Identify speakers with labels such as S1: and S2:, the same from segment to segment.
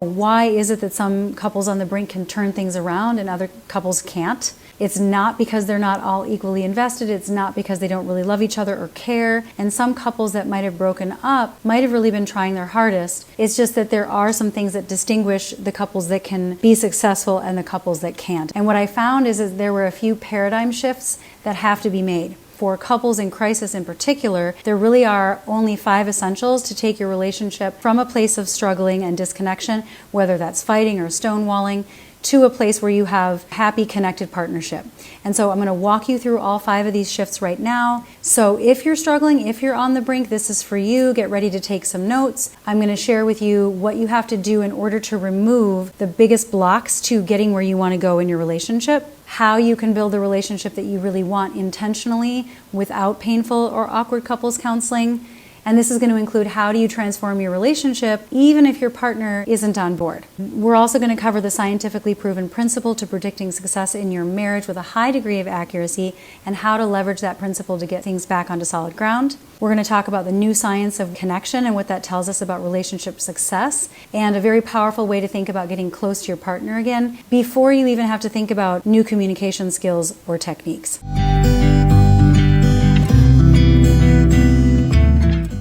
S1: Why is it that some couples on the brink can turn things around and other couples can't? It's not because they're not all equally invested. It's not because they don't really love each other or care. And some couples that might have broken up might have really been trying their hardest. It's just that there are some things that distinguish the couples that can be successful and the couples that can't. And what I found is that there were a few paradigm shifts that have to be made. For couples in crisis in particular, there really are only 5 essentials to take your relationship from a place of struggling and disconnection, whether that's fighting or stonewalling, to a place where you have happy, connected partnership. And so I'm going to walk you through all 5 of these shifts right now. So if you're struggling, if you're on the brink, this is for you. Get ready to take some notes. I'm going to share with you what you have to do in order to remove the biggest blocks to getting where you want to go in your relationship, how you can build the relationship that you really want intentionally without painful or awkward couples counseling. And this is going to include how do you transform your relationship even if your partner isn't on board. We're also going to cover the scientifically proven principle to predicting success in your marriage with a high degree of accuracy and how to leverage that principle to get things back onto solid ground. We're going to talk about the new science of connection and what that tells us about relationship success, and a very powerful way to think about getting close to your partner again before you even have to think about new communication skills or techniques.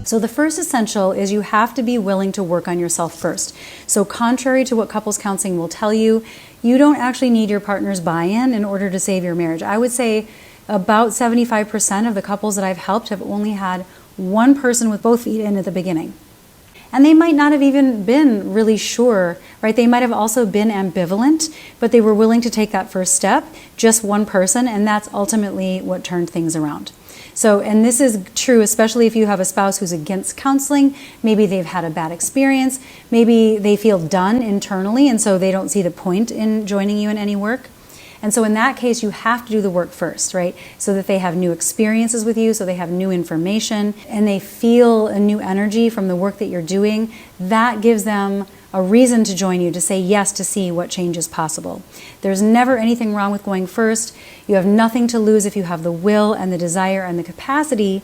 S1: So the first essential is you have to be willing to work on yourself first. So contrary to what couples counseling will tell you, you don't actually need your partner's buy-in in order to save your marriage. I would say about 75% of the couples that I've helped have only had one person with both feet in at the beginning. And they might not have even been really sure, right? They might have also been ambivalent, but they were willing to take that first step, just one person, and that's ultimately what turned things around. So, and this is true especially if you have a spouse who's against counseling. Maybe they've had a bad experience. Maybe they feel done internally, and so they don't see the point in joining you in any work. And so in that case, you have to do the work first, right? So that they have new experiences with you, so they have new information, and they feel a new energy from the work that you're doing. That gives them a reason to join you, to say yes, to see what change is possible. There's never anything wrong with going first. You have nothing to lose if you have the will and the desire and the capacity,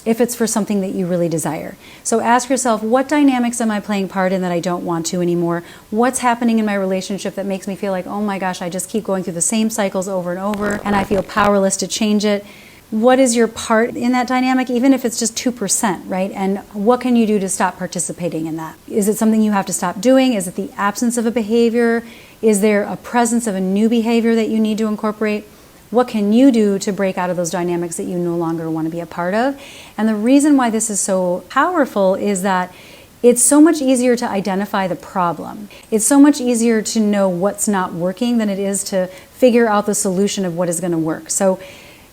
S1: if it's for something that you really desire. So ask yourself, what dynamics am I playing part in that I don't want to anymore? What's happening in my relationship that makes me feel like, oh my gosh, I just keep going through the same cycles over and over, and I feel powerless to change it? What is your part in that dynamic, even if it's just 2%, right? And what can you do to stop participating in that? Is it something you have to stop doing? Is it the absence of a behavior? Is there a presence of a new behavior that you need to incorporate? What can you do to break out of those dynamics that you no longer want to be a part of? And the reason why this is so powerful is that it's so much easier to identify the problem. It's so much easier to know what's not working than it is to figure out the solution of what is going to work. So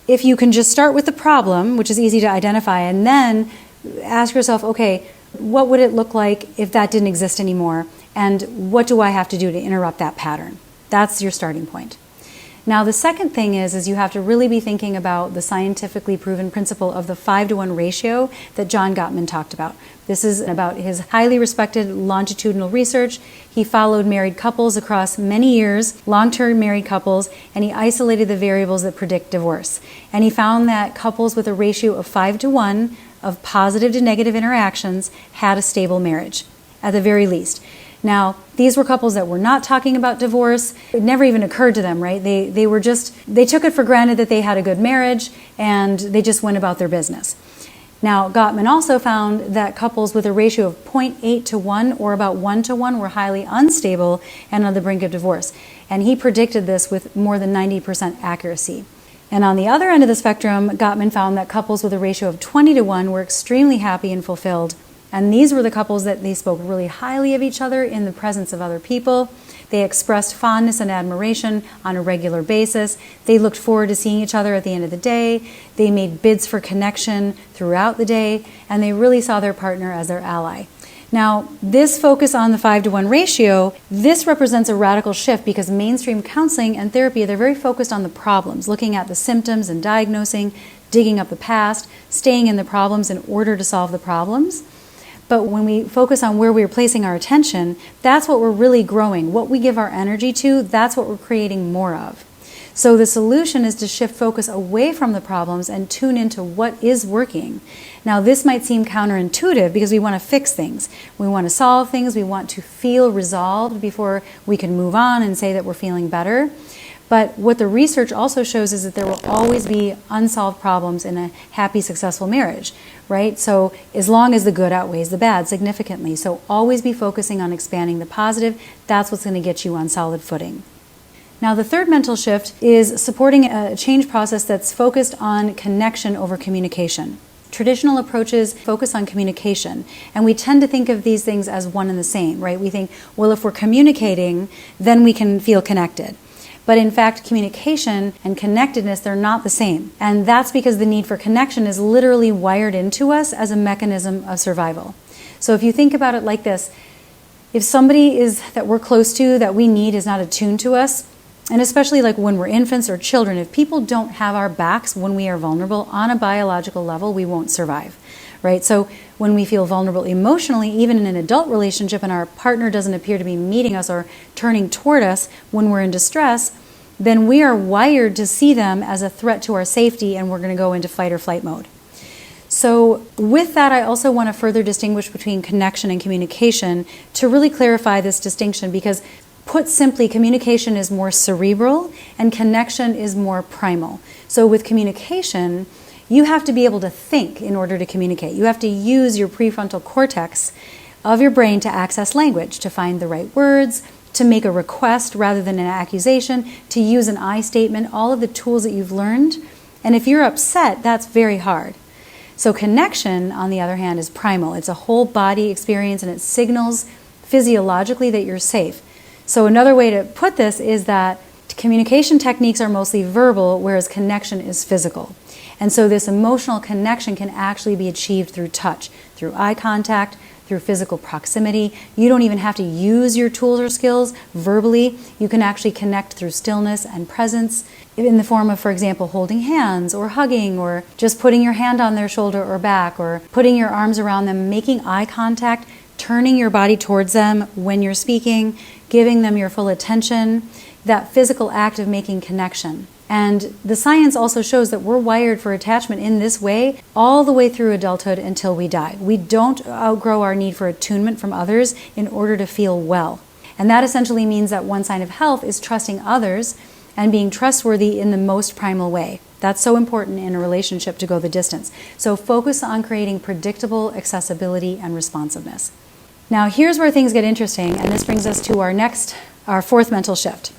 S1: if you can just start with the problem, which is easy to identify, and then ask yourself, okay, what would it look like if that didn't exist anymore? And what do I have to do to interrupt that pattern? That's your starting point. Now, the second thing is you have to really be thinking about the scientifically proven principle of the 5-to-1 ratio that John Gottman talked about. This is about his highly respected longitudinal research. He followed married couples across many years, long-term married couples, and he isolated the variables that predict divorce. And he found that couples with a ratio of 5-to-1 of positive to negative interactions had a stable marriage, at the very least. Now, these were couples that were not talking about divorce. It never even occurred to them, right? They took it for granted that they had a good marriage, and they just went about their business. Now, Gottman also found that couples with a ratio of 0.8 to 1 or about 1 to 1 were highly unstable and on the brink of divorce. And he predicted this with more than 90% accuracy. And on the other end of the spectrum, Gottman found that couples with a ratio of 20 to 1 were extremely happy and fulfilled. And these were the couples that they spoke really highly of each other in the presence of other people. They expressed fondness and admiration on a regular basis. They looked forward to seeing each other at the end of the day. They made bids for connection throughout the day, and they really saw their partner as their ally. Now, this focus on the 5-to-1 ratio, this represents a radical shift because mainstream counseling and therapy, they're very focused on the problems, looking at the symptoms and diagnosing, digging up the past, staying in the problems in order to solve the problems. But when we focus on where we're placing our attention, that's what we're really growing. What we give our energy to, that's what we're creating more of. So the solution is to shift focus away from the problems and tune into what is working. Now, this might seem counterintuitive because we want to fix things. We want to solve things. We want to feel resolved before we can move on and say that we're feeling better. But what the research also shows is that there will always be unsolved problems in a happy, successful marriage, right? So as long as the good outweighs the bad significantly. So always be focusing on expanding the positive. That's what's going to get you on solid footing. Now, the third mental shift is supporting a change process that's focused on connection over communication. Traditional approaches focus on communication, and we tend to think of these things as one and the same, right? We think, well, if we're communicating, then we can feel connected. But in fact, communication and connectedness, they're not the same. And that's because the need for connection is literally wired into us as a mechanism of survival. So if you think about it like this, if somebody that we're close to, that we need, is not attuned to us, and especially like when we're infants or children, if people don't have our backs when we are vulnerable on a biological level, we won't survive, right? So when we feel vulnerable emotionally, even in an adult relationship, and our partner doesn't appear to be meeting us or turning toward us when we're in distress, then we are wired to see them as a threat to our safety, and we're going to go into fight or flight mode. So with that, I also want to further distinguish between connection and communication to really clarify this distinction, because put simply, communication is more cerebral and connection is more primal. So with communication, you have to be able to think in order to communicate. You have to use your prefrontal cortex of your brain to access language, to find the right words, to make a request rather than an accusation, to use an I statement, all of the tools that you've learned. And if you're upset, that's very hard. So connection, on the other hand, is primal. It's a whole body experience, and it signals physiologically that you're safe. So another way to put this is that communication techniques are mostly verbal, whereas connection is physical. And so this emotional connection can actually be achieved through touch, through eye contact, through physical proximity. You don't even have to use your tools or skills verbally. You can actually connect through stillness and presence in the form of, for example, holding hands or hugging, or just putting your hand on their shoulder or back, or putting your arms around them, making eye contact, turning your body towards them when you're speaking, giving them your full attention, that physical act of making connection. And the science also shows that we're wired for attachment in this way all the way through adulthood until we die. We don't outgrow our need for attunement from others in order to feel well. And that essentially means that one sign of health is trusting others and being trustworthy in the most primal way. That's so important in a relationship to go the distance. So focus on creating predictable accessibility and responsiveness. Now here's where things get interesting, and this brings us to our fourth mental shift.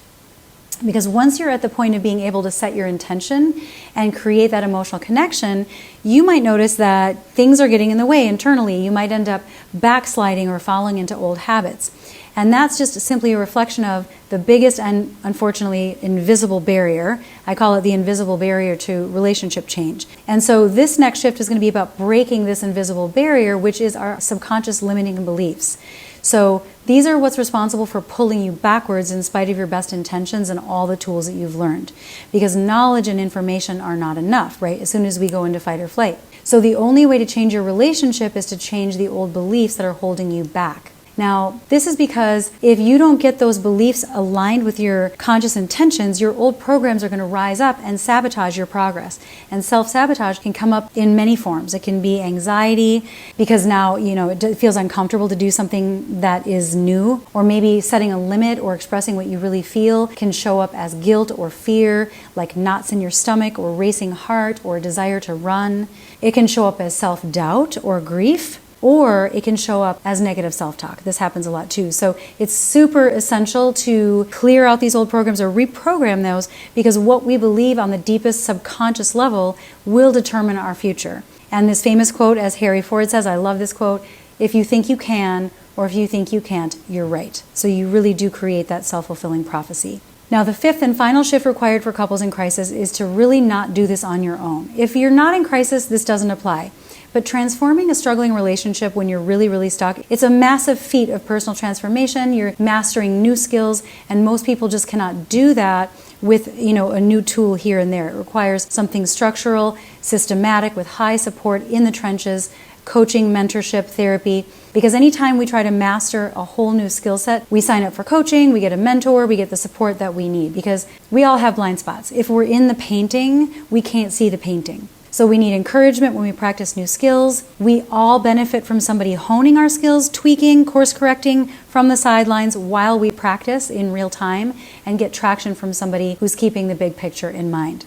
S1: Because once you're at the point of being able to set your intention and create that emotional connection, you might notice that things are getting in the way internally. You might end up backsliding or falling into old habits. And that's just simply a reflection of the biggest and unfortunately invisible barrier. I call it the invisible barrier to relationship change. And so this next shift is going to be about breaking this invisible barrier, which is our subconscious limiting beliefs. So these are what's responsible for pulling you backwards in spite of your best intentions and all the tools that you've learned. Because knowledge and information are not enough, right? As soon as we go into fight or flight. So the only way to change your relationship is to change the old beliefs that are holding you back. Now, this is because if you don't get those beliefs aligned with your conscious intentions, your old programs are going to rise up and sabotage your progress. And self-sabotage can come up in many forms. It can be anxiety because now, it feels uncomfortable to do something that is new, or maybe setting a limit or expressing what you really feel can show up as guilt or fear, like knots in your stomach or racing heart or a desire to run. It can show up as self-doubt or grief. Or it can show up as negative self-talk. This happens a lot too. So it's super essential to clear out these old programs or reprogram those, because what we believe on the deepest subconscious level will determine our future. And this famous quote, as Harry Ford says, I love this quote, if you think you can or if you think you can't, you're right. So you really do create that self-fulfilling prophecy. Now, the fifth and final shift required for couples in crisis is to really not do this on your own. If you're not in crisis, this doesn't apply. But transforming a struggling relationship when you're really, really stuck, it's a massive feat of personal transformation. You're mastering new skills, and most people just cannot do that with, a new tool here and there. It requires something structural, systematic, with high support in the trenches, coaching, mentorship, therapy. Because anytime we try to master a whole new skill set, we sign up for coaching, we get a mentor, we get the support that we need. Because we all have blind spots. If we're in the painting, we can't see the painting. So we need encouragement when we practice new skills. We all benefit from somebody honing our skills, tweaking, course correcting from the sidelines while we practice in real time, and get traction from somebody who's keeping the big picture in mind.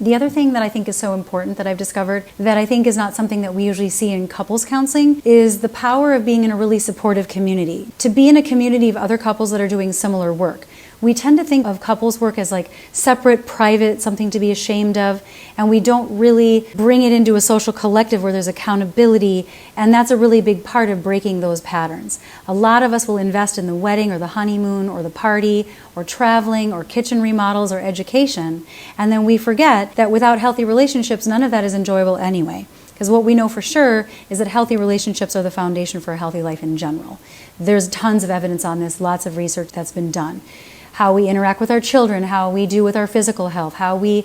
S1: The other thing that I think is so important that I've discovered that I think is not something that we usually see in couples counseling is the power of being in a really supportive community. To be in a community of other couples that are doing similar work. We tend to think of couples work as like separate, private, something to be ashamed of, and we don't really bring it into a social collective where there's accountability, and that's a really big part of breaking those patterns. A lot of us will invest in the wedding or the honeymoon or the party or traveling or kitchen remodels or education, and then we forget that without healthy relationships, none of that is enjoyable anyway. Because what we know for sure is that healthy relationships are the foundation for a healthy life in general. There's tons of evidence on this, lots of research that's been done. How we interact with our children, how we do with our physical health, how we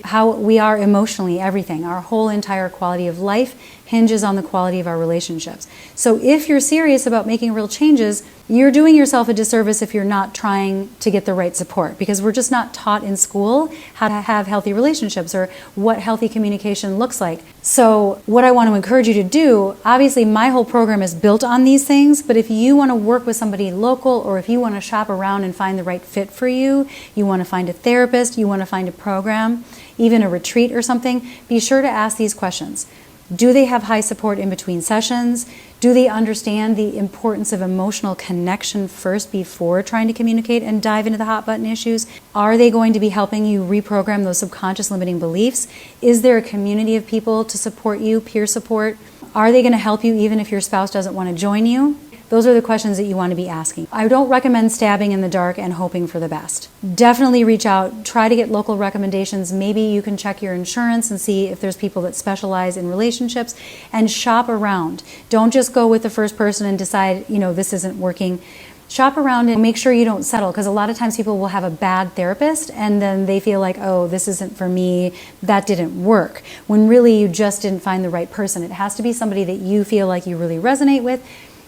S1: are emotionally, everything. Our whole entire quality of life hinges on the quality of our relationships. So if you're serious about making real changes, you're doing yourself a disservice if you're not trying to get the right support, because we're just not taught in school how to have healthy relationships or what healthy communication looks like. So what I want to encourage you to do, obviously my whole program is built on these things, but if you want to work with somebody local, or if you want to shop around and find the right fit for you, you want to find a therapist, you want to find a program, even a retreat or something, be sure to ask these questions. Do they have high support in between sessions? Do they understand the importance of emotional connection first before trying to communicate and dive into the hot button issues? Are they going to be helping you reprogram those subconscious limiting beliefs? Is there a community of people to support you, peer support? Are they going to help you even if your spouse doesn't want to join you? Those are the questions that you want to be asking. I don't recommend stabbing in the dark and hoping for the best. Definitely reach out, try to get local recommendations. Maybe you can check your insurance and see if there's people that specialize in relationships, and shop around. Don't just go with the first person and decide, this isn't working. Shop around and make sure you don't settle, because a lot of times people will have a bad therapist and then they feel like, oh, this isn't for me, that didn't work, when really you just didn't find the right person. It has to be somebody that you feel like you really resonate with,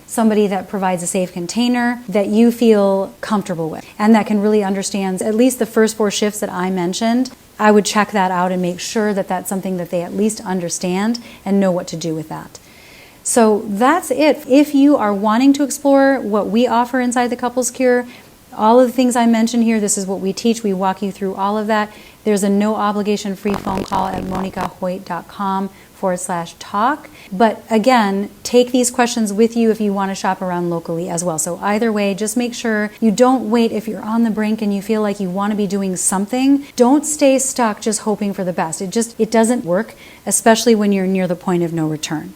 S1: somebody that provides a safe container that you feel comfortable with and that can really understand at least the first 4 shifts that I mentioned. I would check that out and make sure that that's something that they at least understand and know what to do with that. So that's it. If you are wanting to explore what we offer inside the Couples Cure, all of the things I mentioned here, this is what we teach. We walk you through all of that. There's a no obligation free phone call at monikahoyt.com/talk. But again, take these questions with you if you want to shop around locally as well. So either way, just make sure you don't wait. If you're on the brink and you feel like you want to be doing something, don't stay stuck just hoping for the best. It doesn't work, especially when you're near the point of no return.